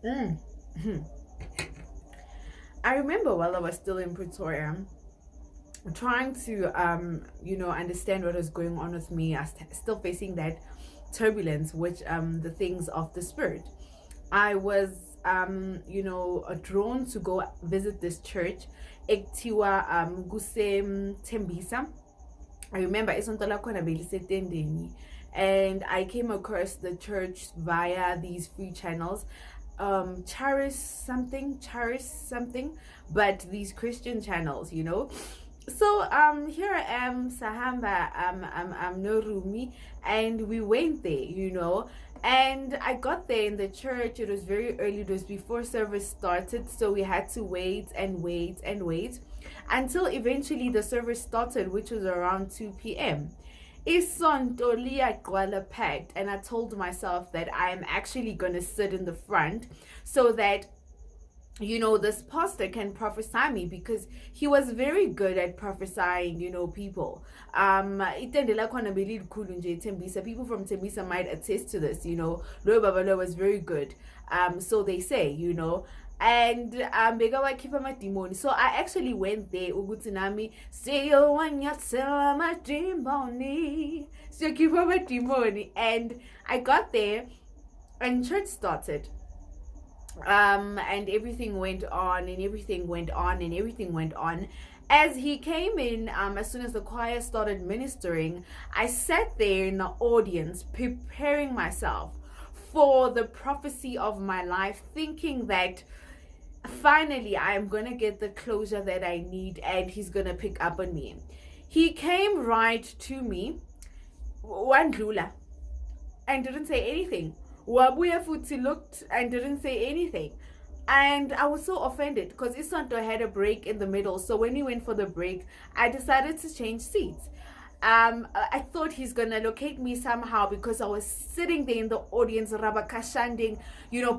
Mm. I remember while I was still in Pretoria, trying to understand what was going on with me. I was still facing that turbulence, which the things of the spirit. I was drawn to go visit this church, ekuthiwa kuse Tembisa. I remember isonto lakhona belisetendeni, and I came across the church via these free channels, Charis something, but these Christian channels. So here I am, Sahamba, I'm no Rumi, and we went there. And I got there in the church. It was very early. It was before service started, so we had to wait and wait and wait until eventually the service started, which was around 2 p.m. Isonto liyagcwala packed, and I told myself that I am actually going to sit in the front so that this pastor can prophesy me, because he was very good at prophesying, people. Itendela khona belilikhulu nje eTembisa. People from Tembisa might attest to this. Lo Babalo was very good. So they say. And bekawakhipha amadimoni. So I actually went there ukuthi nami siyowanyathela amadimoni, siyokhipha amadimoni. And I got there and church started. And everything went on and everything went on and everything went on. As he came in, as soon as the choir started ministering, I sat there in the audience preparing myself for the prophecy of my life, thinking that finally I am going to get the closure that I need and he's going to pick up on me. He came right to me, wandlula, and didn't say anything. Wabuya futhi looked and didn't say anything. And I was so offended because Isonto had a break in the middle. So when we went for the break, I decided to change seats. I thought he's gonna locate me somehow, because I was sitting there in the audience, rabakashanding,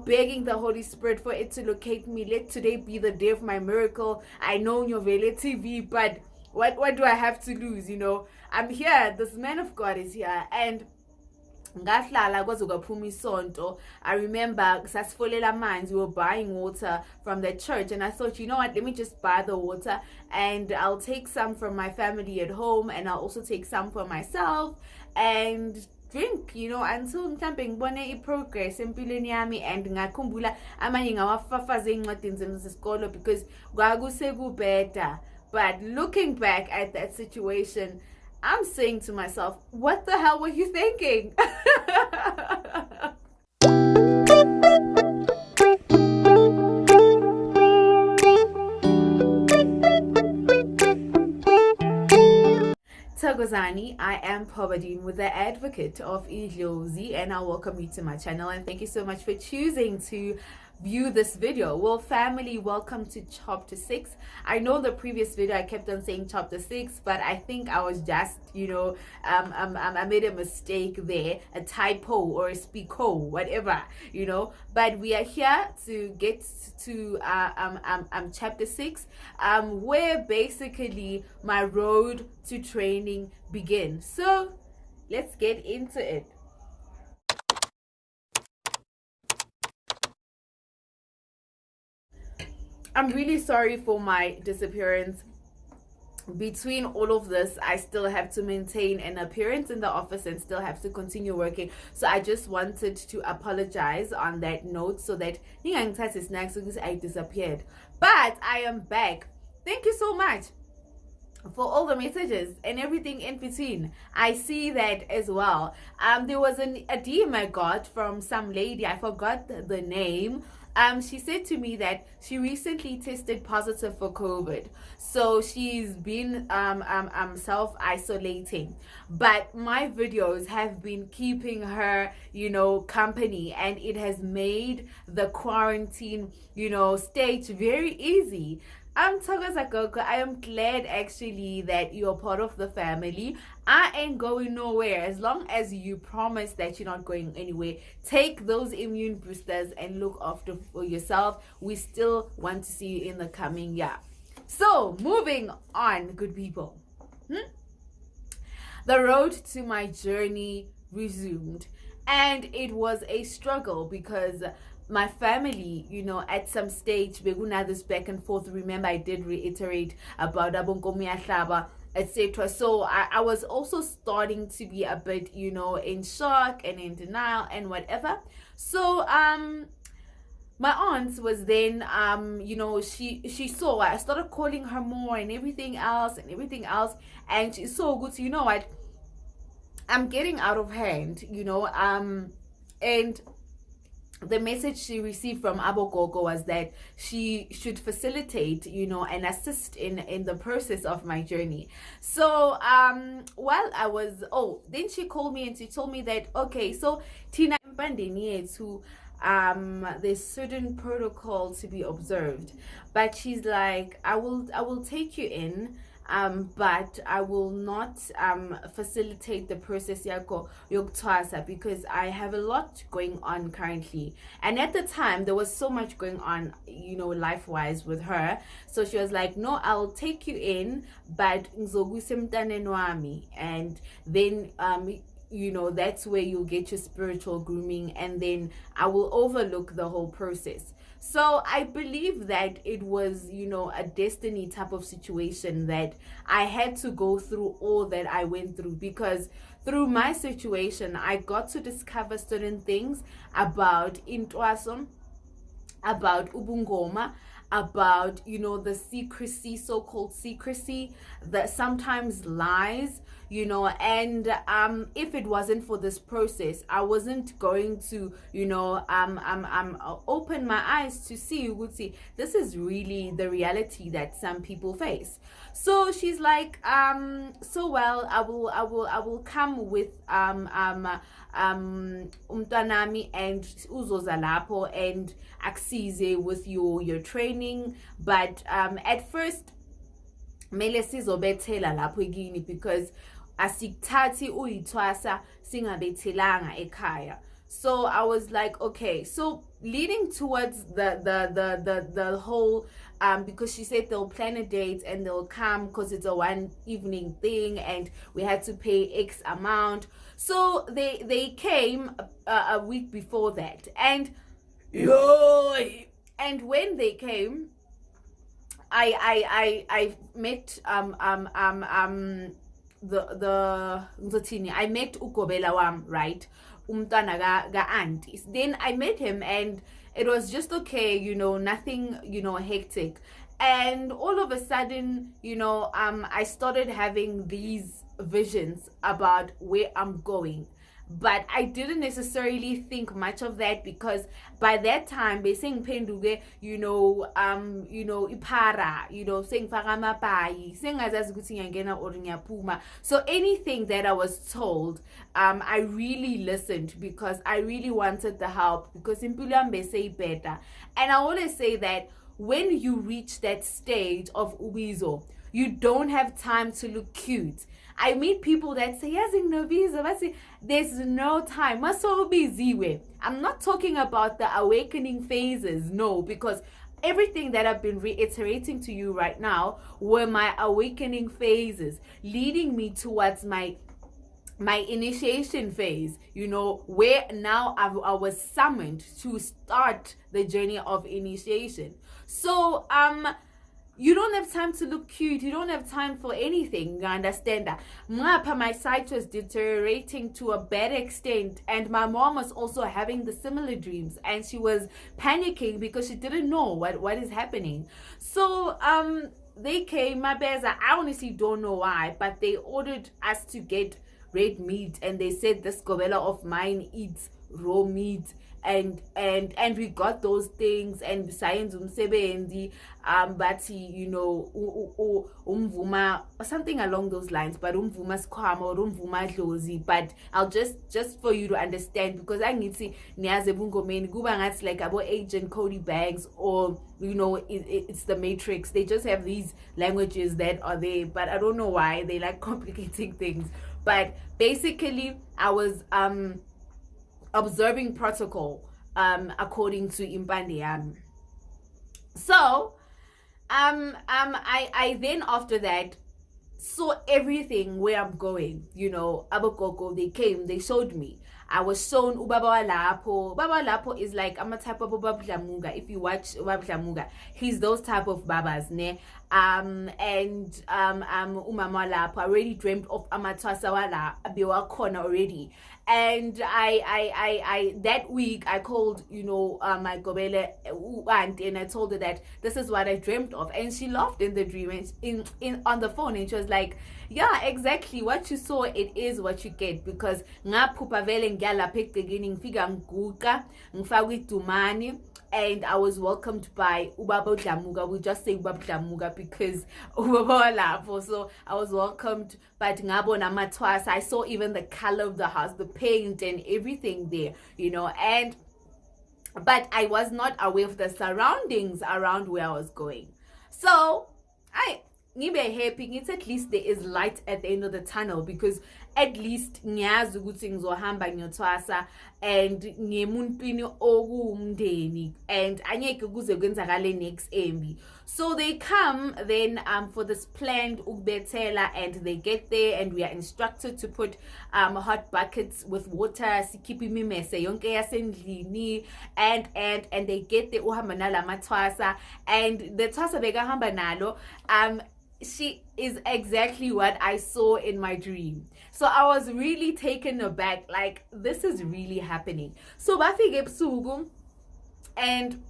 begging the Holy Spirit for it to locate me. Let today be the day of my miracle. I know Nyovele TV, but what do I have to lose? I'm here. This man of God is here, and ngahlala kwaze kwaphuma isonto. I remember sasifolela amanzi, we were buying water from the church, and I thought, you know what, let me just buy the water and I'll take some from my family at home, and I'll also take some for myself and drink, until mhlambe ngibone iprogress empilweni yami, and ngakhumbula amanye ngawafafaze encwadini zami zesikolo, because kwakusekubeda. But looking back at that situation, I'm saying to myself, what the hell were you thinking? Tagozani, I am Pobadine with the Advocate of Idlozi, and I welcome you to my channel, and thank you so much for choosing to view this video. Well, family, welcome to chapter 6. I know the previous video I kept on saying chapter 6, but I think I was just I made a mistake there, a typo or a speako, whatever, but we are here to get to chapter 6, where basically my road to training begins. So let's get into it. I'm really sorry for my disappearance. Between all of this, I still have to maintain an appearance in the office and still have to continue working. So I just wanted to apologize on that note, so that I disappeared. But I am back. Thank you so much for all the messages and everything in between. I see that as well. There was a DM I got from some lady, I forgot the name. She said to me that she recently tested positive for COVID, so she's been self-isolating, but my videos have been keeping her company, and it has made the quarantine stage very easy. I'm Thokoza Gogo. I am glad actually that you're part of the family. I ain't going nowhere as long as you promise that you're not going anywhere. Take those immune boosters and look after for yourself. We still want to see you in the coming year. So moving on, good people. The road to my journey resumed. And it was a struggle because my family, at some stage, we had this back and forth. Remember, I did reiterate about Abonkomi Ahlaba, etc. So I was also starting to be a bit, in shock and in denial and whatever. So my aunt was then she saw I started calling her more and everything else, and she saw good. You know what? I'm getting out of hand, and the message she received from Gogo was that she should facilitate, and assist in the process of my journey. So while I was, then she called me and she told me that, okay, so Tina Mbandeni to there's certain protocol to be observed, but she's like, I will take you in, but I will not facilitate the process yako yoktwasa, because I have a lot going on currently. And at the time there was so much going on, life wise with her. So she was like, no, I'll take you in, but and then that's where you'll get your spiritual grooming, and then I will overlook the whole process. So I believe that it was, a destiny type of situation that I had to go through all that I went through, because through my situation, I got to discover certain things about Intwaso, about Ubungoma, about, the secrecy, so-called secrecy, that sometimes lies, and if it wasn't for this process, I wasn't going to, open my eyes to see, you would see, this is really the reality that some people face. So she's like, so well, I will come with umtanami and uzoza lapho and aksize with your training, but at first mele sizobethela lapho kini, because asikuthathi uyithwasa singabethelanga ekhaya. So I was like, okay, so leading towards the whole, because she said they'll plan a date and they'll come because it's a one evening thing and we had to pay X amount. So they came a week before that, and when they came, I met I met Ugobela wam, right, umntwana ga auntie. Then I met him and it was just okay, nothing, hectic. And all of a sudden, I started having these visions about where I'm going. But I didn't necessarily think much of that, because by that time they saying penduge, ipara, saying faramapai, saying puma. So anything that I was told, I really listened, because I really wanted the help, because impulambe say better. And I always say that when you reach that stage of ubizo, you don't have time to look cute. I meet people that say, yes, no visa, but there's no time. So busy. I'm not talking about the awakening phases, no, because everything that I've been reiterating to you right now were my awakening phases, leading me towards my initiation phase, where now I was summoned to start the journey of initiation. So you don't have time to look cute. You don't have time for anything. You understand that? My sight was deteriorating to a bad extent, and my mom was also having the similar dreams, and she was panicking because she didn't know what is happening. So they came, my bears. I honestly don't know why, but they ordered us to get red meat, and they said this gobela of mine eats raw meat. And we got those things, and science umsebenzi, but umvuma or something along those lines, but umvuma skwama or umvuma dlozi. But I'll just for you to understand, because I need to niyaze bungomeni kuba ngathi like abo Agent Cody Banks, or it's the Matrix. They just have these languages that are there, but I don't know why they like complicating things. But basically I was observing protocol according to Impande yami. So I then after that saw everything where I'm going. Abogogo, they came, they showed me. I was shown ubaba walapho. Ubaba walapho is like I'm a type of ubaba dlamuga. If you watch ubaba dlamuga, he's those type of babas, ne. And umama walapho. I already dreamt of amatwasa wala abiwa corner already. And I that week I called, my gobele aunt, and I told her that this is what I dreamt of, and she laughed in the dream and in on the phone, and she was like, yeah, exactly what you saw, it is what you get, because ngaphupha vele ngiyalapha egcekeni ngifika ngiguqa ngifaka idumani. And I was welcomed by Ubaba Dlamuga. We just say Ubaba Dlamuga because Ubaba Walapho. So I was welcomed by Ngabo Namatwas. I saw even the color of the house, the paint and everything there, but I was not aware of the surroundings around where I was going. So ngibe happy, it's at least there is light at the end of the tunnel, because at least ngiyazi ukuthi ngizohamba ngiyothwasa and ngemuntwini okuwumndeni and anyeke kuze kwenzakale next embi. So they come then for this planned ukubethela, and they get there and we are instructed to put hot buckets with water sikhipha imimese yonke yasendlini, and they get there uhamba nala mathwasa, and the thwasa bekahamba nalo she is exactly what I saw in my dream. So I was really taken aback, like this is really happening. So bafike ebusuku, and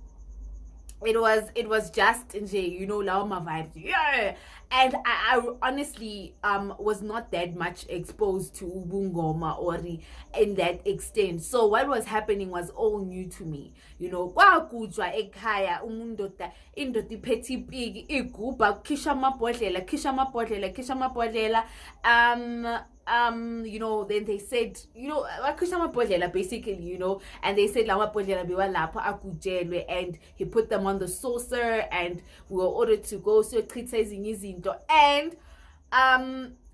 it was just lawa ma vibes, yeah. And I honestly was not that much exposed to ubungoma or in that extent. So what was happening was all new to me. Kwakujwa ekhaya umundoda indoda iphethe ipiki igubha kisha amabhodlela then they said, basically, and they said and he put them on the saucer, and we were ordered to go so and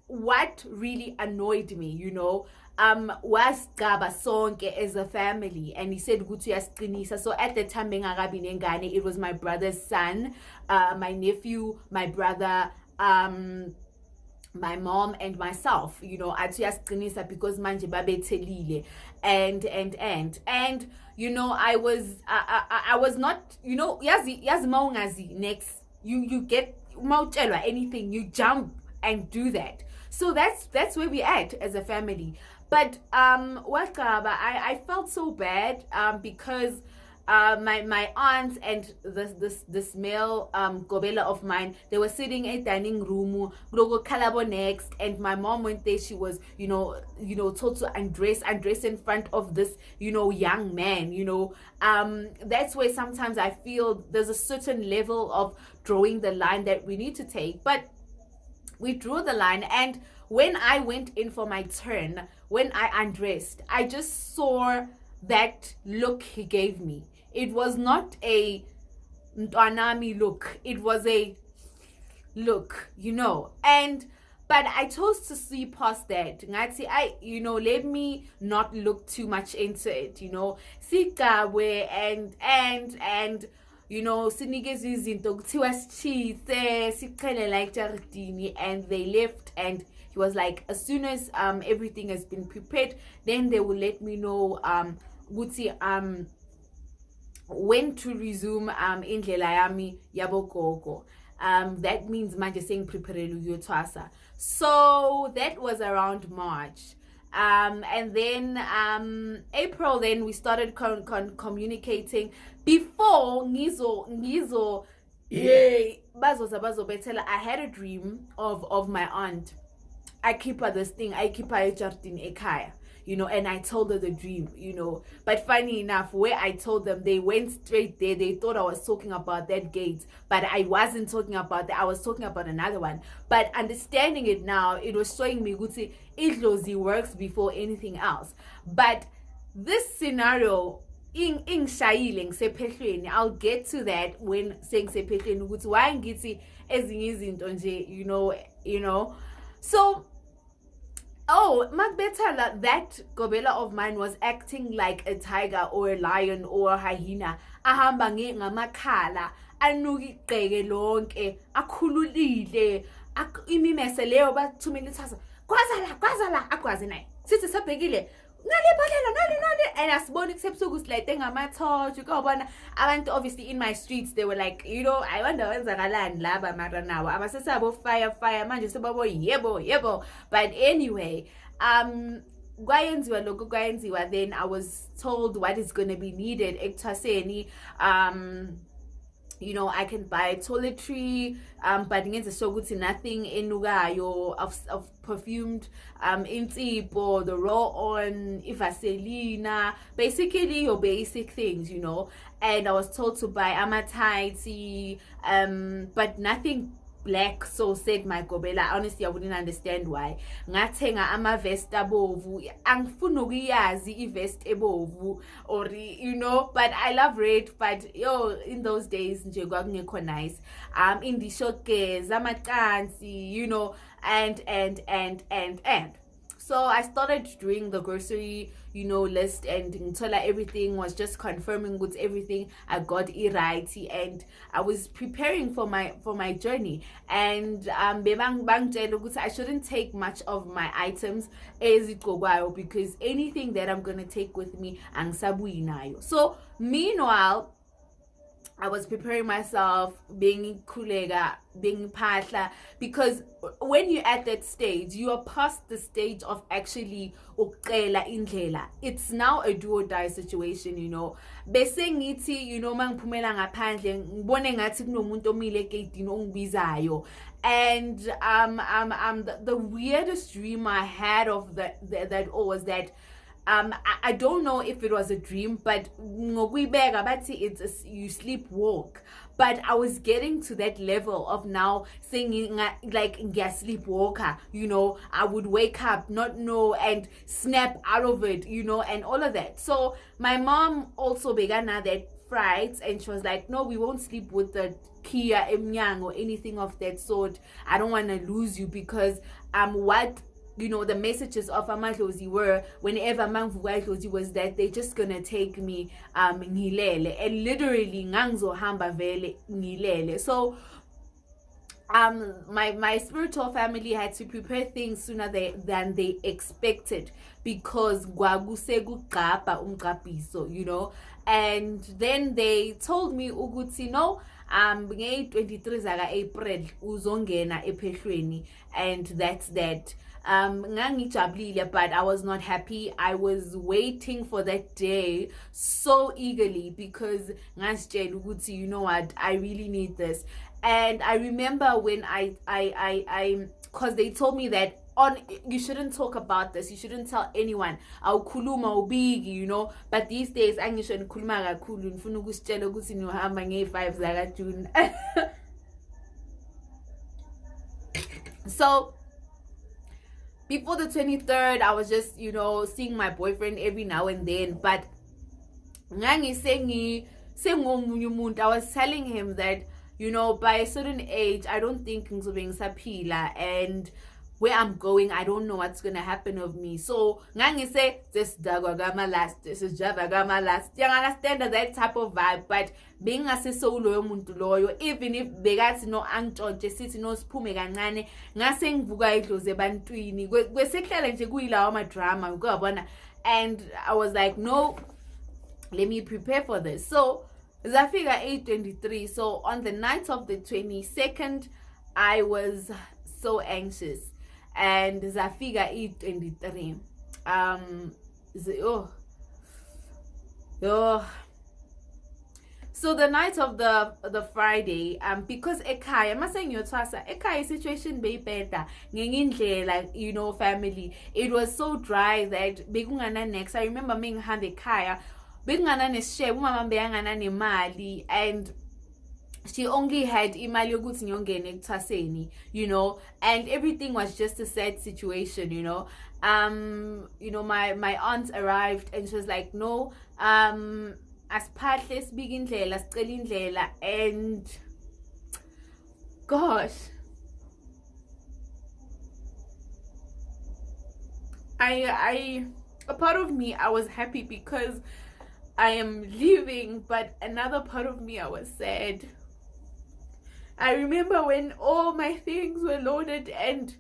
what really annoyed me, was Gaba sonke as a family, and he said so at the time it was my brother's son, my nephew, my brother, my mom and myself, atuyasiqinisa because manje babethelile, and I was not, yazi maungazi next, you get mawutshelwa anything, you jump and do that. So that's where we at as a family. But I felt so bad because my aunts and this male gobela of mine, they were sitting in a dining room, Gogo Kalabo next, and my mom went there. She was told to undress in front of this young man. That's where sometimes I feel there's a certain level of drawing the line that we need to take, but we drew the line. And when I went in for my turn, when I undressed, I just saw that look he gave me. It was not a Ntwanami look. It was a look, but I chose to see past that. Let me not look too much into it, Sikawe and sinikeza izinto kuthiwa sichithe siqhele like jaridini, and they left, and he was like, as soon as everything has been prepared, then they will let me know when to resume indlela yami yabo Gogo. That means manje sengipreparele ukuyothwasa. So that was around March. And then April, then we started communicating. Before ngizo bazobethela, I had a dream of my aunt. I keep her this thing, I keep her ejardini ekhaya, and I told her the dream, but funny enough, where I told them, they went straight there. They thought I was talking about that gate, but I wasn't talking about that. I was talking about another one. But understanding it now, it was showing me Guti Idlozi works before anything else. But this scenario in shayile ngisephehlweni, I'll get to that when saying sephehlweni ukuthi why ngithi ezinye izinto nje, so Magbetala, that gobela of mine was acting like a tiger or a lion or a hyena. Ahamba ngamakhala, anukiqeke lonke, akhululile, imimese leyo bathumela ithatha. Kwazala, akwazi naye. Sithi sabhekile, and asibona kusebusuku silayite ngamatorch ukubona abantu obviously in my streets they were like, you know, I wonder wenzakalani laba mara nawo abasesabo fire manje sebabo yebo. But anyway, kwayenziwa lokho kwayenziwa, then I was told what is going to be needed ekuthwaseni. You know, I can buy toiletry, but ngenze sure ukuthi nothing enukayo of perfumed insipho, the roll-on, ivaselina, basically your basic things, you know. And I was told to buy amatighty, but nothing black. So said my gobela, honestly I wouldn't understand why. Ngathenga ama-vest abovu, angifuna ukuyazi i-vest ebovu, or you know, but I love red. But yo, in those days nje kwakungekho nice. Indishokes, amacansi, you know, and so I started doing the grocery, you know, list, and until everything was just confirming with everything I got it right, and I was preparing for my journey. And I shouldn't take much of my items because anything that I'm gonna take with me angisabuyi nayo. So meanwhile, I was preparing myself, being kulega, being patla, because when you're at that stage, you are past the stage of actually ukela indlela. It's now a do or die situation, you know. Bese ngithi, you know, mangiphumela ngaphandle ngibone ngathi kunomuntu omile egedini ongibizayo. And the weirdest dream I had of that all was that I don't know if it was a dream, but it's you sleepwalk. But I was getting to that level of now singing like sleepwalker, you know. I would wake up, not know, and snap out of it, you know, and all of that. So my mom also began that fright, and she was like, no, we won't sleep with the Kia Emnyang or anything of that sort. I don't want to lose you, because what, you know, the messages of Amadlozi were, whenever Mangvugadlozi was that they're just gonna take me ngilele, and literally ngangzo hamba vele ngilele. So my spiritual family had to prepare things sooner than they expected, because gwagusegu gapa umgapiso, you know. And then they told me ukuthi no, nge-23 zaka April uzongena ephehlweni, and that's that. But I was not happy. I was waiting for that day so eagerly, because you know what, I really need this. And I remember when I because they told me that you shouldn't talk about this, you shouldn't tell anyone, awukhuluma ubigi, you know. But these days angisho ngikhuluma kakhulu, ngifuna ukusitshela ukuthi ngiyohamba nge-5 zaka June. So before the 23rd, I was just, you know, seeing my boyfriend every now and then. But I was telling him that, you know, by a certain age, I don't think sapila, and where I'm going, I don't know what's gonna happen of me. So ngangi say this dagwagama last, this is javagama last. You understand that type of vibe. But being a solo muntu loyo, even if begathi no angtshontshe sithi no siphume kancane, ngase ngivuka idlozi ebantwini kwesehlala nje kuyilawa ama drama ukubona. And I was like, no, let me prepare for this. So zafika 8:23. So on the night of the 22nd, I was so anxious. And zafika 8:23. So the night of the Friday, because ekhaya masengiyotwasa ekhaya situation beyibheda ngengindlela, you know, family, it was so dry that bekungana next. I remember mengihamba ekhaya bekungana nesishebo, umama beyangana nemali, and she only had imali yokuthi ngiyongena ekuthaseni, you know. And everything was just a sad situation, you know. You know, my aunt arrived, and she was like, no, asiphahle sibike indlela, sicela indlela. And gosh, I a part of me, I was happy because I am leaving, but another part of me, I was sad. I remember when all my things were loaded and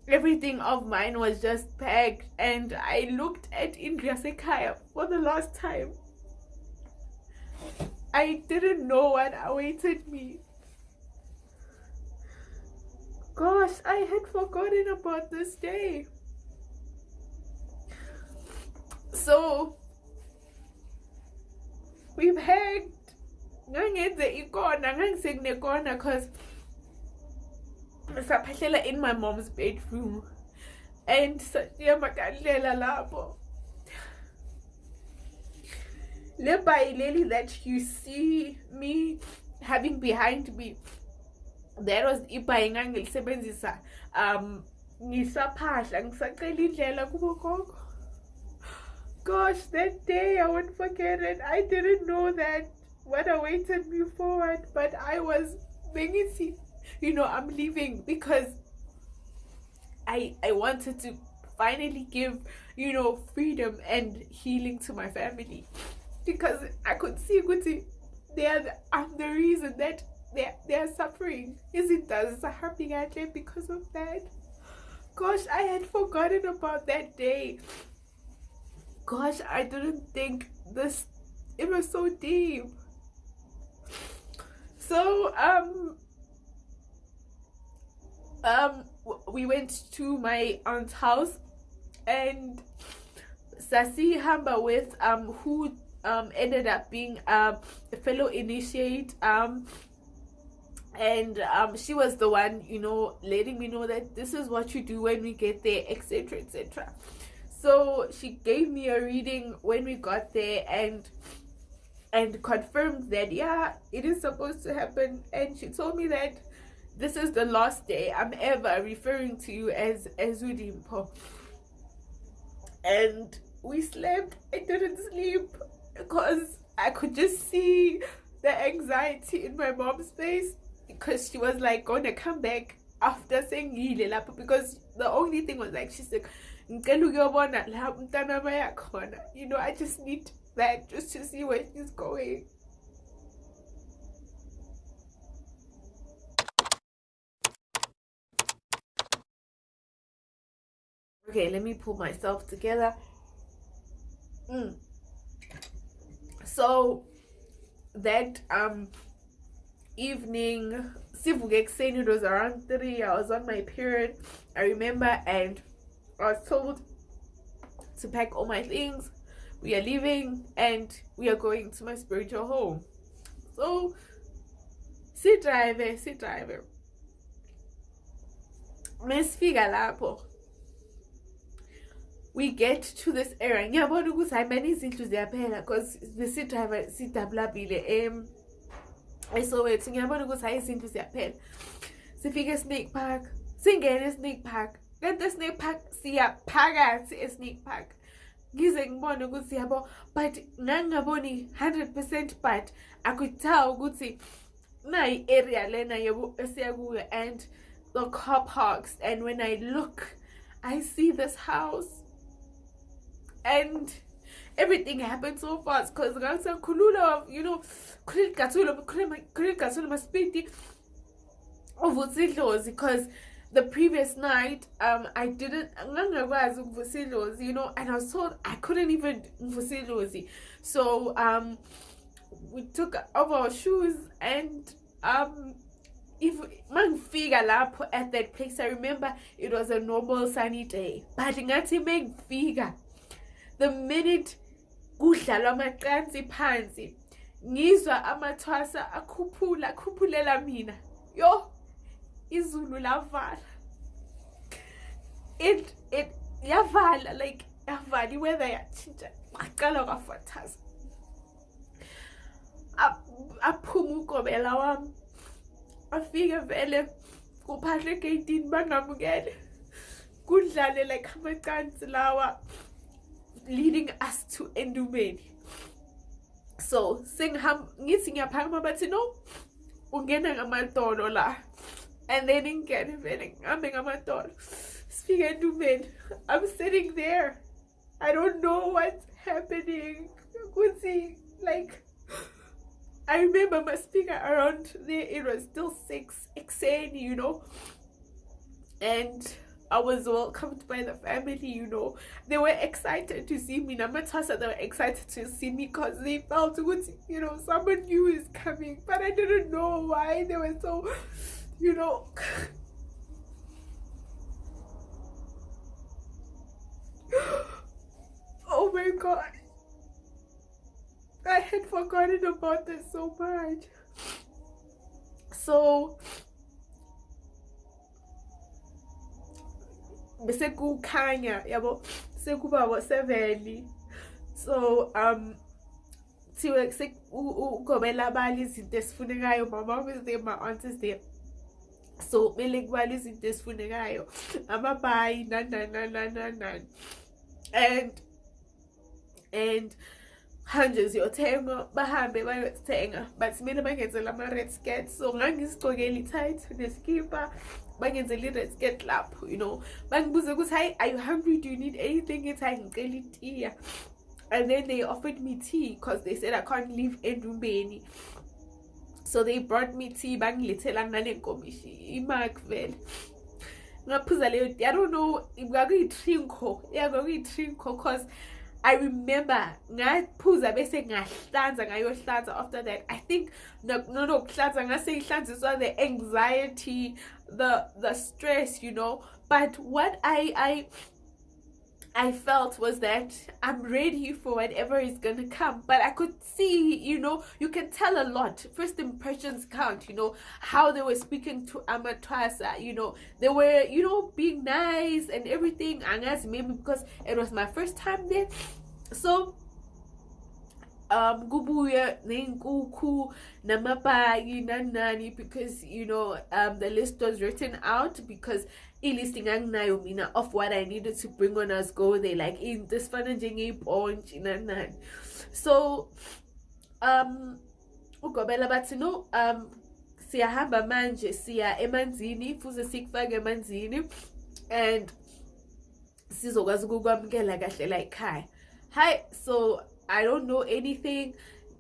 everything of mine was just packed, and I looked at Indra Sekaya for the last time. I didn't know what awaited me. Gosh, I had forgotten about this day. So we packed. Ngangenze ikona ngangisekunekona cause saphahlela in my mom's bedroom, and sashiya makandlela lapho. Le bayileli that you see me having behind me, that was ibhayi engangilisebenzisa ngisaphahla ngisacela indlela kubo gogo. Gosh, that day I won't forget it. I didn't know that what awaited me forward, but I was thinking, I'm leaving because I wanted to finally give, freedom and healing to my family, because I could see I'm the reason that they are suffering. Isn't that happening because of that? Gosh, I had forgotten about that day. Gosh, I didn't think it was so deep. So we went to my aunt's house, and Sasi Hamba with who ended up being a fellow initiate, and she was the one, letting me know that this is what you do when we get there, etc, etc. So she gave me a reading when we got there, and confirmed that it is supposed to happen. And she told me that this is the last day I'm ever referring to you as Udimpo. And we slept. I didn't sleep because I could just see the anxiety in my mom's face, because she was like gonna come back after saying because the only thing was like, she's like, I just need that just to see where she's going. Okay, let me pull myself together. So that evening, it was around 3. I was on my period, I remember, and I was told to pack all my things. We are leaving and we are going to my spiritual home. So sit drive. Mesifika lapho, we get to this area. Ngiyabona ukuthi hayi many izindlu ziyaphela because the sit driver sidabulabile eSoweto. Ngiyabona ukuthi hayi izindlu ziyaphela. Sifike eSnake Park, singene eSnake Park. Kanti eSnake Park siyaphakathi eSnake Park. Ngize ngibone ukuthi yabo, but ngangaboni 100%, but I could tell ukuthi nayi area lena yebo esiya kuyo, and the car parks. And when I look, I see this house, and everything happened so fast because ngangisakhulula, khulile maspiti uvusidlozi, because the previous night I didn't ngangakwazi ukuvusidlozi, and I was told I couldn't even vusidlozi. So we took off our shoes, and if mangifika lapho at that place, I remember it was a normal sunny day, but ngathi mangifika, the minute kudlalwa amacansi phansi, ngizwa amathwasa akhuphulela mina, yo izulu lavala. It yavala, like yavala, iweather yatshintsha, aqala kwafathaza, aphuma ukobela wami, afike vele kuphahle egeyitini bangamukele, kudlale like amacansi lawa leading us to Endumeni. So ngithi ngiyaphakama, bathi no, ungena ngamadolo la, and then ngingene vele ngihambe ngamadolo sifike Endumeni. I'm sitting there, I don't know what's happening. Like, I remember my speaker around there, it was still 6 XN, and I was welcomed by the family, you know. They were excited to see me. Namatasa, they were excited to see me because they felt good, you know, someone new is coming. But I didn't know why they were so, you know. Oh my God. I had forgotten about this so much. So bese kukhanya yabo sekuba bo-7. So thiwe ugobela abali izinto esifunekayo. My mom is there, my aunt is there, so kumele kubala izinto esifunekayo, amabhayi nani, and hundreds ziyothenga, bahambe bayothenga, but kumele bangenzela ama-red skirt. So ngangisigcokela i-tight neskipa, bangenzela i-red skirt lapho, you know. Bangibuze ukuthi, hi, are you hungry, do you need anything? Ngithi hayi ngicela itiya. And then they offered me tea because they said I can't leave endumbeni. So they brought me tea, bangilethela nganenkomishi imark vele. Ngaphuza leyo tea, I don't know, ngakuyitrinko because I remember ngaphuza bese ngahlanza ngayohlanza. After that, I think no kuhlanza ngase ihlanziswa the anxiety, the stress, you know. But what I felt was that I'm ready for whatever is gonna come. But I could see, you know, you can tell a lot. First impressions count, you know, how they were speaking to Amatwasa, you know, they were, you know, being nice and everything. And as maybe because it was my first time there. So kubuya neenkukhu namabhaki nani, because you know the list was written out, because i-listing anginayo mina of what I needed to bring on us go there, like in this fana njengeyibhontshi nani. So ugobela bathi no, siyahamba manje, siya emanzini, fuze sikufake emanzini and sizokwazi ukukwamukela kahle la ekhaya. Hi, so I don't know anything.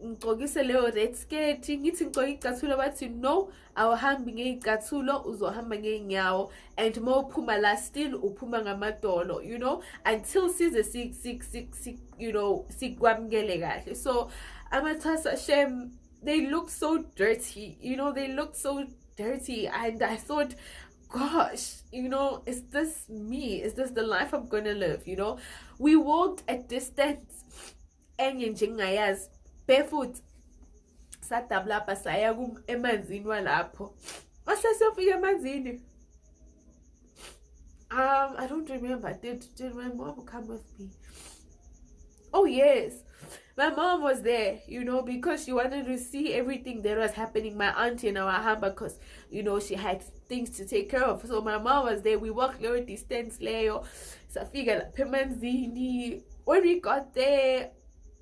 Ngigqokise leyo red skirt, ngithi ngigqoke icathulo, bathi no, awuhambi ngeyicathulo, uzohamba ngeenyawo, and mawuphuma la still uphuma ngamadolo, you know, until size you know, sikwamukele kahle. So Amatasa Shem, they looked so dirty, you know, they looked so dirty, and I thought, gosh, you know, is this me? Is this the life I'm gonna live? You know, we walked at distance, enyenjengayaz barefoot, sadabla pasaya emanzini walapho. Masasofika emanzini. I don't remember. Did my mom come with me? Oh yes, my mom was there, you know, because she wanted to see everything that was happening. My auntie and our hamba, because you know she had things to take care of. So my mom was there. We walked low distance, Leo. Safika Pemanzini. When we got there,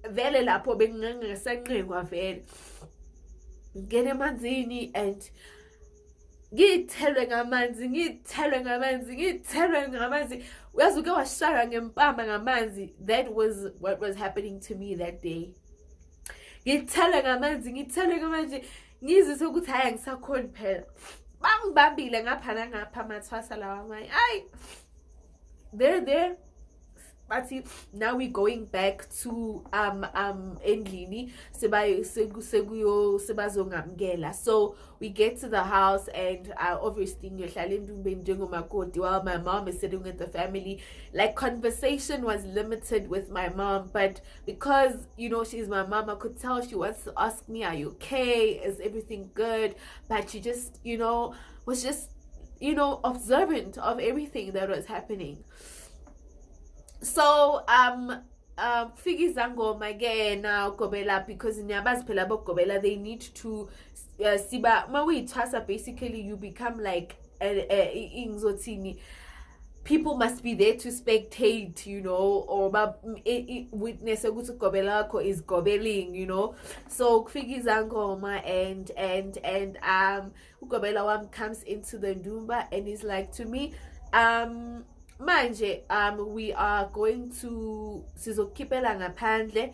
vele lapho bengingasanqengwa vele. Ngene emanzini and ngithelwe ngamanzi. Uyazi uke washaya ngempama ngamanzi. That was what was happening to me that day. Ngithelwe ngamanzi. Ngizwe ukuthi hayi ngisakhona phela. Bangibambile ngapha nangapha amathwasa lawa amanye. Ay, there. But now we're going back to endlini sebazongamukela. So we get to the house and obviously while my mom is sitting with the family, like conversation was limited with my mom, but because you know she's my mom, I could tell she wants to ask me, are you okay, is everything good? But she just, you know, was just, you know, observant of everything that was happening. So figi zangoma again now gobela, because nyabazi phela bogobela, they need to siba mawuyithwasa, basically you become like ingzotini, people must be there to spectate, you know, or witness ukuthi gobela lakho is gobeling, you know. So figi zangoma and ugobela wam comes into the ndumba and he's like to me, manje we are going to sizokhiphela ngaphandle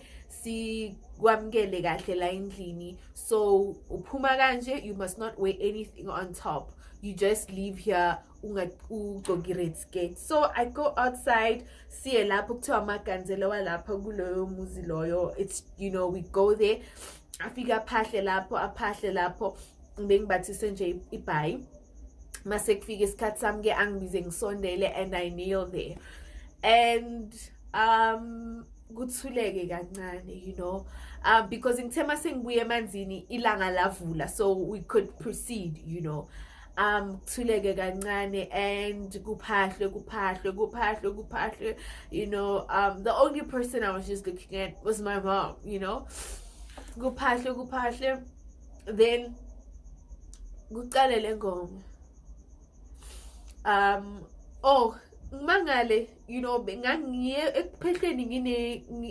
kwamkele kahle la endlini. So uphuma kanje, you must not wear anything on top. You just leave here ugqoke red skirt. So I go outside, siye lapho kuthiwa amaganzela walapha kuloyo muzi loyo. It's, you know, we go there, afika aphahle lapho bengibathise nje ibhayi. Mase kufika isikhathi sami ke angibize ngisondele, and I kneel there, and kuthuleke kancane, you know, because ngithe mase ngibuye emanzini ilanga lavula, so we could proceed, you know. Kuthuleke kancane, and kuphahle, you know. The only person I was just looking at was my mom, you know. Kuphahle, then kuqale le ngoma. Mangale, you know, ngangiye ekuphehleni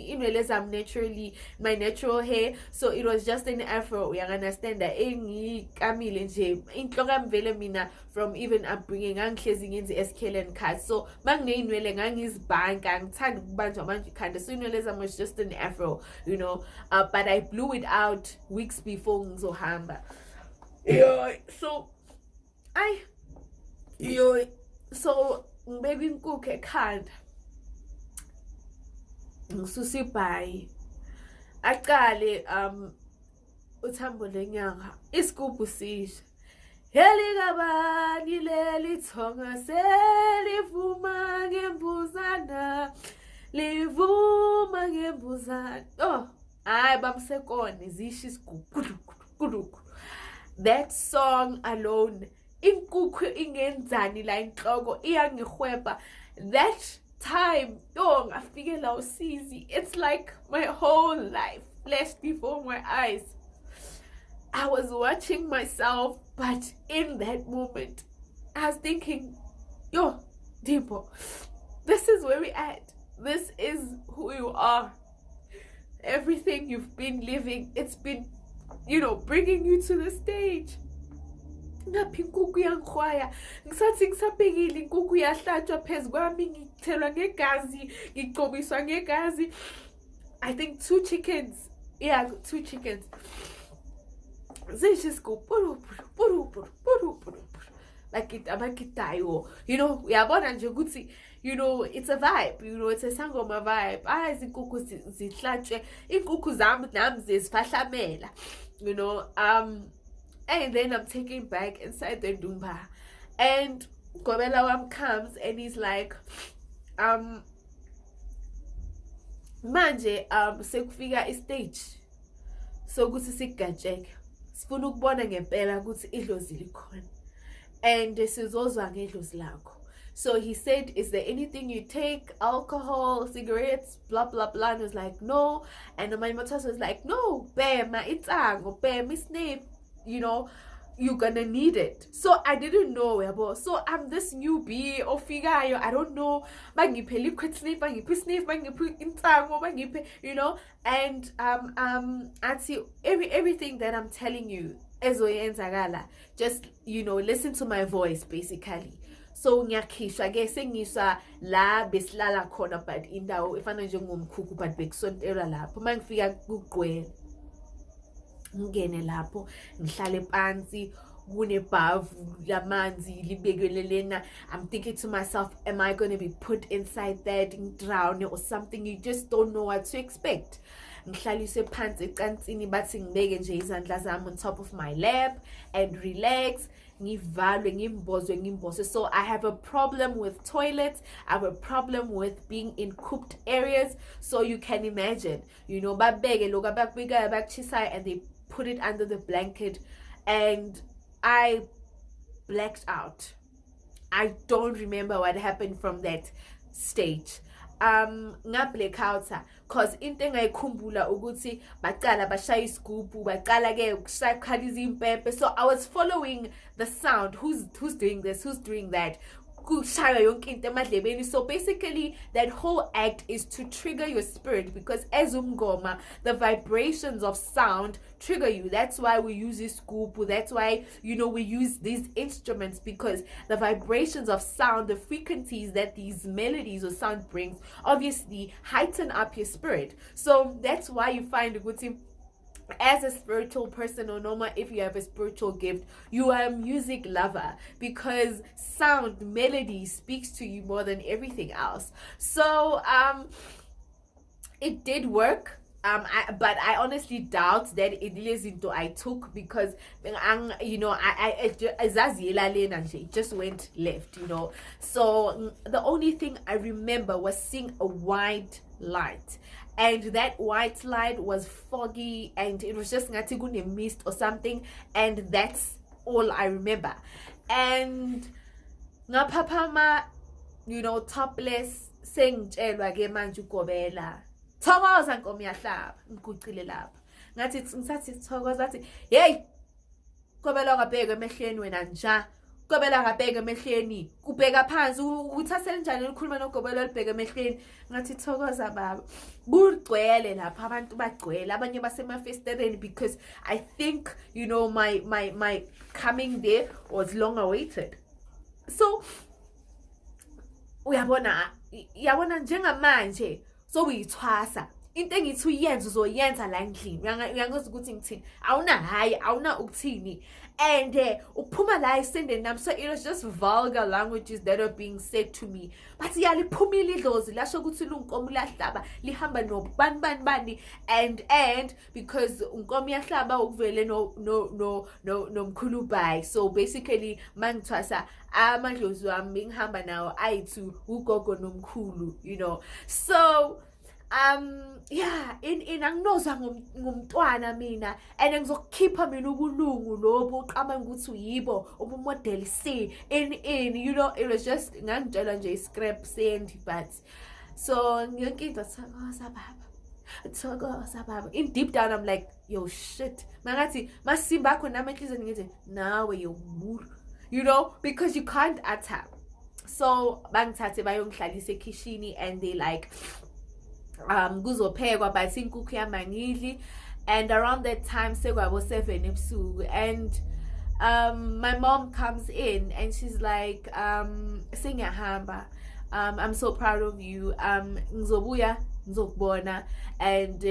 inwele zami naturally, my natural hair, so it was just an afro. You understand that engikamile nje inhloko yami vele mina from even upbringing ngangihlezi ngenze escalen cut, so mangineinwele ngangizibhanka, ngithanda ukubanjwa manje ikhanda, so inwele zami was just an afro, you know. But I blew it out weeks before ngizohamba. So ngibeka inkukhu ekhanda, ngisusa ibhayi, aqale uthambo lenyanga, isigubhu sisha. Helikabani leli thonga selivuma ngembuzana, livuma ngembuzana. Hayi bamsekone zisha isigubhu. That song alone, inkukhu ingenzani la inhloko iyangihweba. That time ngafikela usizi, it's like my whole life flashed before my eyes. I was watching myself, but in that moment I was thinking, Dimpo, this is where we at. This is who you are. Everything you've been living, it's been, you know, bringing you to the stage. Ngaphi inkukhu yangikhwaya, ngisathi ngisabhekile inkukhu yahlatshwa phezu kwami, ngithelwa ngegazi, ngigcobiswa ngegazi. I think 2 chickens. Yeah, 2 chickens. They just go like it abakitayo. You know, uyabona nje ukuthi, you know, it's a vibe, you know, it's a sangoma vibe. Izinkukhu zihlatshwe, inkukhu zami nami zizifahlamela, you know. And then I'm taken back inside the Dumba, and Gobela Wam comes and he's like, manje sekufika istage sokuthi sigajeke, sifuna ukubona ngempela ukuthi idlozi likhona, and sizozwa ngedlozi lakho. So he said, is there anything you take, alcohol, cigarettes, blah blah blah? And I was like, no. And my mother was like, no, bema itango, bema isnip, you know, you're gonna need it. So I didn't know, so I'm this newbie or figure, I don't know, liquid sniff, sniff, you know. And actually everything that I'm telling you just, you know, listen to my voice basically. So ngiyakhisha ke sengisa la besilala khona, but indawo efana njengomkhukhu, but bekusontelwa lapho mangifika kuqwela, ngene lapho ngihlale phansi kunebhavu lamanzi libekelelena. I'm thinking to myself, am I going to be put inside that and drown or something? You just don't know what to expect. Ngihlalise phansi ecansini bathi ngibeke nje izandla zami on top of my lap and relax, ngivalwe ngimbozwe. So I have a problem with toilets, I have a problem with being in cooped areas. So you can imagine, you know, babeke lokho abakubikayo bakuchisayo, and they put it under the blanket, and I blacked out. I don't remember what happened from that stage. Blackouta, cause into engayikhumbula ukuthi baqala bashaya isigubhu, baqala ke ukushaya impempe. So I was following the sound, who's doing this, who's doing that, kushaya yonke into emadlebeni. So basically that whole act is to trigger your spirit, because as umngoma, the vibrations of sound trigger you. That's why we use this scoop, that's why, you know, we use these instruments, because the vibrations of sound, the frequencies that these melodies or sound brings, obviously heighten up your spirit. So that's why you find ukuthi as a spiritual person, or normal, if you have a spiritual gift, you are a music lover, because sound, melody speaks to you more than everything else. So it did work. But I honestly doubt that it is into I took, because it just went left, So the only thing I remember was seeing a white light, and that white light was foggy, and it was just a mist or something, and that's all I remember. And ngaphaphama, topless, sengitshelwa ke manje ugobela, thokoza nkomo yahlaba, ngigucile lapha. Ngisathi thokoza, athi hey, gobela ngabheka emehlweni wena nja, gobela ngabheka emehlweni, kubheka phansi, uthathele njani ukukhuluma nogobela olibheka emehlweni. Ngathi thokoza baba. Kugcwele lapha, abantu bagcwele, abanye basemafestereni, because I think my coming there was long awaited. So uyabona njengamanje so uyithwasa into engithi uyenza uzoyenza la endlini, uyangazi ukuthi ngithini, awuna ukuthini, and uphuma la esendeni nami. So it was just vulgar languages that are being said to me, but yaliphumile idlozi lasho ukuthi lunkomo lahlaba lihamba nobani, and because unkomo yahlaba ukuvele nomkhulubayi. So basically mangithwasa amadlozi wami ngihamba nawo ayithi ugogo nomkhulu, so yeah, in anginozwa ngumntwana mina, and ngizokukhipha mina ubulungu lobo uqama ukuthi uyibo ubumodel C in it was just ngangitshela nje scrap send, but so yonke into thokoza baba, in deep down I'm like, yo shit, mangathi masimba akho nami enhlizweni ngithi nawe yomuru, because you can't attack. So bangithathe bayongihlalisa ekhishini, and they like kuzophekwa but inkukhu yamangidli, and around that time sekwabo 7 ebusuku, and my mom comes in and she's like, sengiyahamba, I'm so proud of you, ngizobuya ngizokubona, and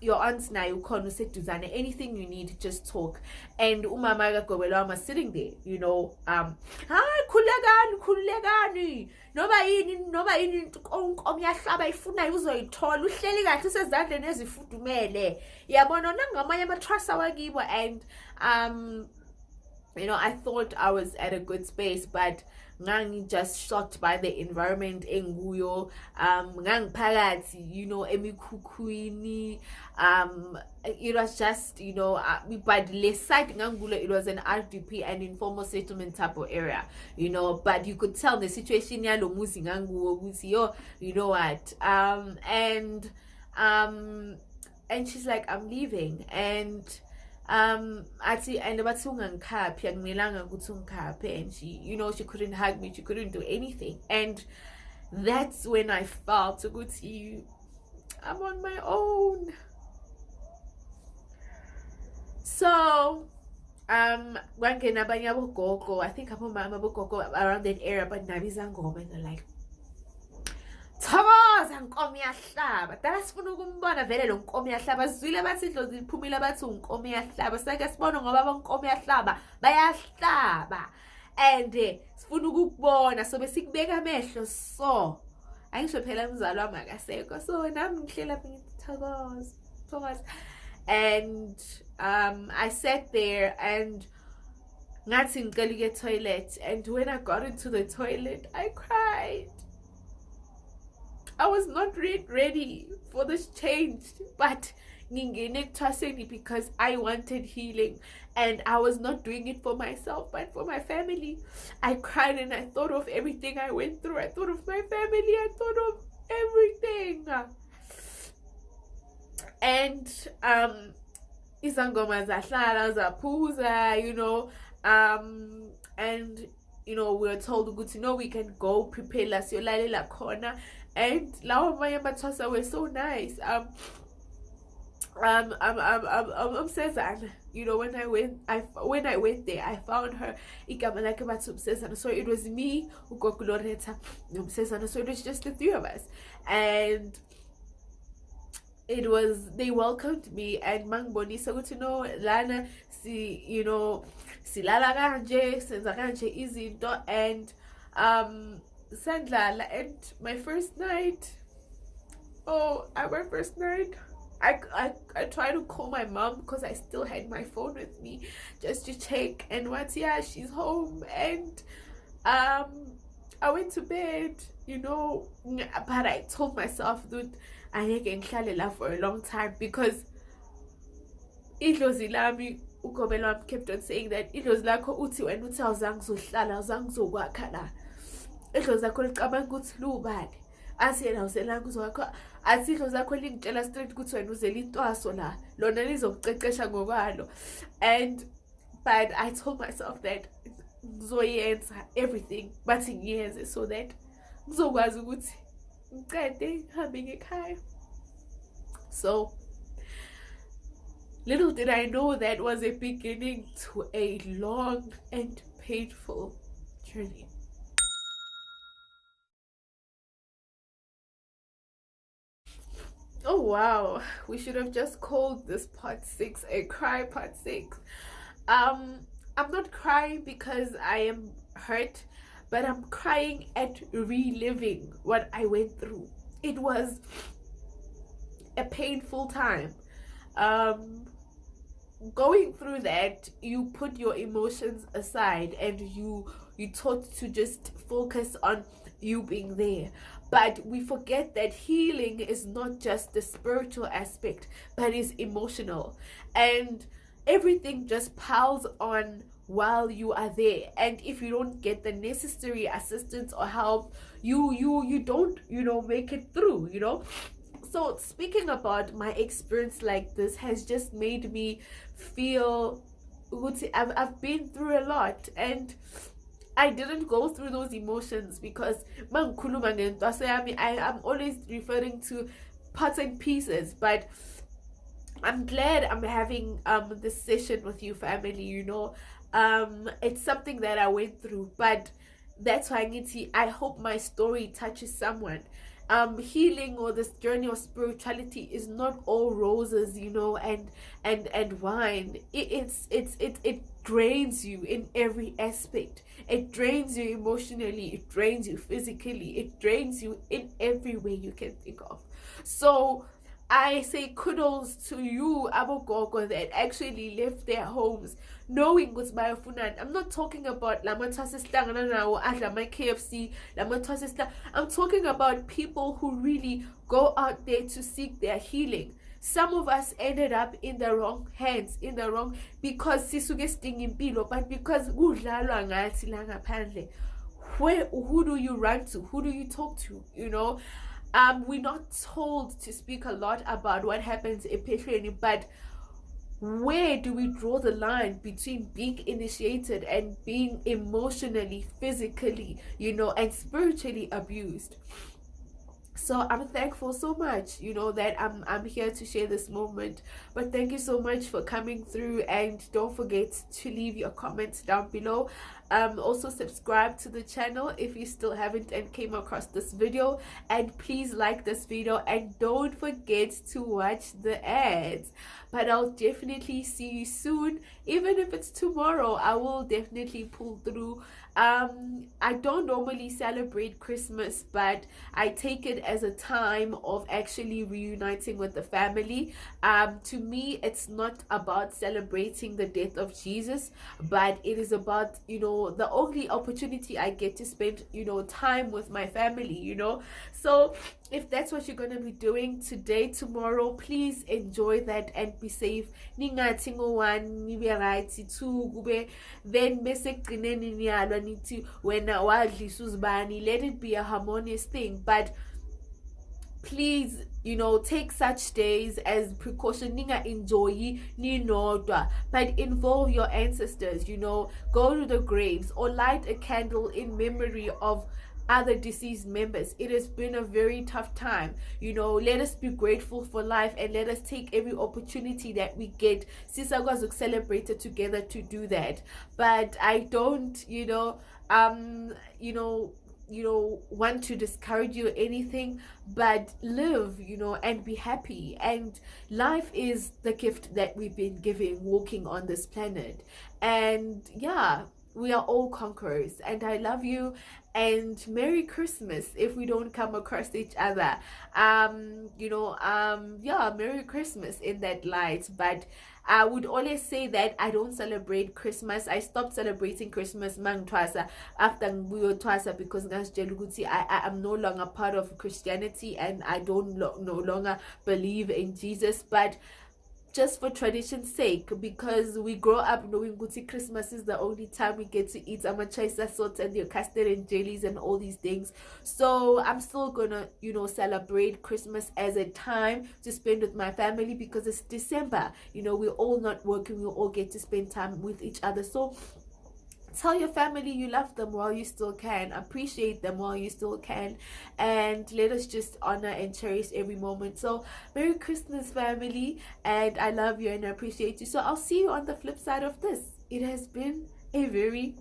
your aunt nayo ukhona useduzane, anything you need just talk. And umama kaGobela was sitting there, hayi khululekani, noba yini inkomo yahlaba ifunayo uzoyithola, uhleli kahle usezandleni ezifudumele, yabona nangamanye amatrust wakibo. And I thought I was at a good space, but ngangi just shocked by the environment enguyo, ngangiphakathi emikhukhwini, it was just but le side ngangulo, it was an RDP and informal settlement type of area, but you could tell the situation yalo muzi nganguwo ukuthi you know what, and she's like, I'm leaving, and athi and bathi ungangikhaphi, akumelanga ukuthi ungikhaphe, and she couldn't hug me, she couldn't do anything. And that's when I felt ukuthi I'm on my own. So kwangena abanye abogogo, I think abomama abogogo around that area, but nabiza ngoma, and they're like, thokoza nkomo yahlaba, dala sifuna ukumbona vele lo nkomo yahlaba, sizwile bathi idlozi liphumile bathi unkomo yahlaba, sake sibone ngoba bonkomo yahlaba bayahlaba, and sifuna ukukubona, so besikubeka amehlo, so angisho phela umzalo wami akasekho, so nami ngihlela thokoza. And I sat there and ngathi ngicela ukuya toilet, and when I got into the toilet I cried. I was not ready for this change, but ngingene ekuthwaseni because I wanted healing, and I was not doing it for myself but for my family. I cried and I thought of everything I went through. I thought of my family, I thought of everything. And izangoma zahlala zaphuza, and we were told ukuthi we can go prepare la siyolalela khona. And lawo amanye amathwasa were so nice. Umsezana, when I went there, I found her igama lakhe bathi umsezana. So it was me, ugogo Loretta, nomsezana. So it was just the three of us. And they welcomed me, and mangibonisa ukuthi no lana silala kanje, senza kanje izinto, and sandlala. And my first night, my first night, I tried to call my mom because I still had my phone with me just to check, and once she's home, and I went to bed, but I told myself that I can for a long time, because idlozi lami ugobe lwami kept on saying that idlozi lakho uthi wena uthi awuzange uzohlala, awuzange uzokwakha la, idlozi lakho licabanga ukuthi lubani, athi yena awuselanga uzokwakha, athi idlozi lakho lingitshela straight ukuthi wena uzela intwaso la, lona lizokucecesha ngokwalo. But I told myself that ngizoyenza everything but ngiyenze so that ngizokwazi ukuthi ngiqede ngihambe ngekhaya. So little did I know that was a beginning to a long and painful journey. Oh wow, we should have just called this part 6 a cry part 6. I'm not crying because I am hurt, but I'm crying at reliving what I went through. It was a painful time. Going through that, you put your emotions aside, and you taught to just focus on you being there. But we forget that healing is not just the spiritual aspect, but is emotional, and everything just piles on while you are there. And if you don't get the necessary assistance or help, you don't make it through. So speaking about my experience like this has just made me feel I've been through a lot, and I didn't go through those emotions because I'm always referring to parts and pieces. But I'm glad I'm having this session with you, family. It's something that I went through, but that's why I hope my story touches someone. Healing or this journey of spirituality is not all roses, and wine. It drains you in every aspect. It drains you emotionally, it drains you physically, it drains you in every way you can think of. So I say kudos to you, Gogo, that actually left their homes knowing what's my funan. I'm not talking about my KFC, I'm talking about people who really go out there to seek their healing. Some of us ended up in the wrong hands, because sisuke stinging impilo, but because kudlalwa ngathi la ngaphandle. Who do you run to? Who do you talk to? We're not told to speak a lot about what happens in Patreon, but where do we draw the line between being initiated and being emotionally, physically, and spiritually abused? So I'm thankful so much, that I'm here to share this moment. But thank you so much for coming through, and don't forget to leave your comments down below. Also subscribe to the channel if you still haven't and came across this video, and please like this video, and don't forget to watch the ads. But I'll definitely see you soon. Even if it's tomorrow, I will definitely pull through. I don't normally celebrate Christmas, but I take it as a time of actually reuniting with the family. To me, it's not about celebrating the death of Jesus, but it is about the only opportunity I get to spend time with my family. So if that's what you're gonna be doing today, tomorrow, please enjoy that and be safe. Ningathi ngo-1 nibe right, 2 kube, then bese ekugcineni niyalwa nithi wena wadlisa uzibani. Let it be a harmonious thing, but please take such days as precaution. Ninga enjoy ninodwa, but involve your ancestors. Go to the graves or light a candle in memory of other deceased members. It has been a very tough time. Let us be grateful for life, and let us take every opportunity that we get sisakwazi celebrate it together to do that. But I don't want to discourage you or anything, but live, and be happy. And life is the gift that we've been given walking on this planet. And yeah, we are all conquerors, and I love you. And Merry Christmas if we don't come across each other. Yeah, Merry Christmas in that light. But I would always say that I don't celebrate Christmas. I stopped celebrating Christmas mang twasa after Nguyo twasa, because I am no longer part of Christianity, and I don't no longer believe in Jesus. But just for tradition's sake, because we grow up knowing Guti Christmas is the only time we get to eat amachaisa salt and your custard and jellies and all these things. So I'm still gonna, celebrate Christmas as a time to spend with my family, because it's December. We're all not working, we all get to spend time with each other. So tell your family you love them while you still can, appreciate them while you still can, and let us just honor and cherish every moment. So Merry Christmas, family, and I love you and I appreciate you. So I'll see you on the flip side of this. It has been a very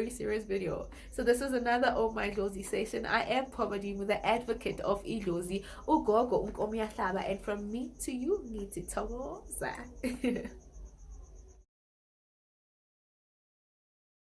serious video. So this is another Oh My Lozi session. I am Poverty, with the advocate of Ilozi, Gogo, and from me to you, need to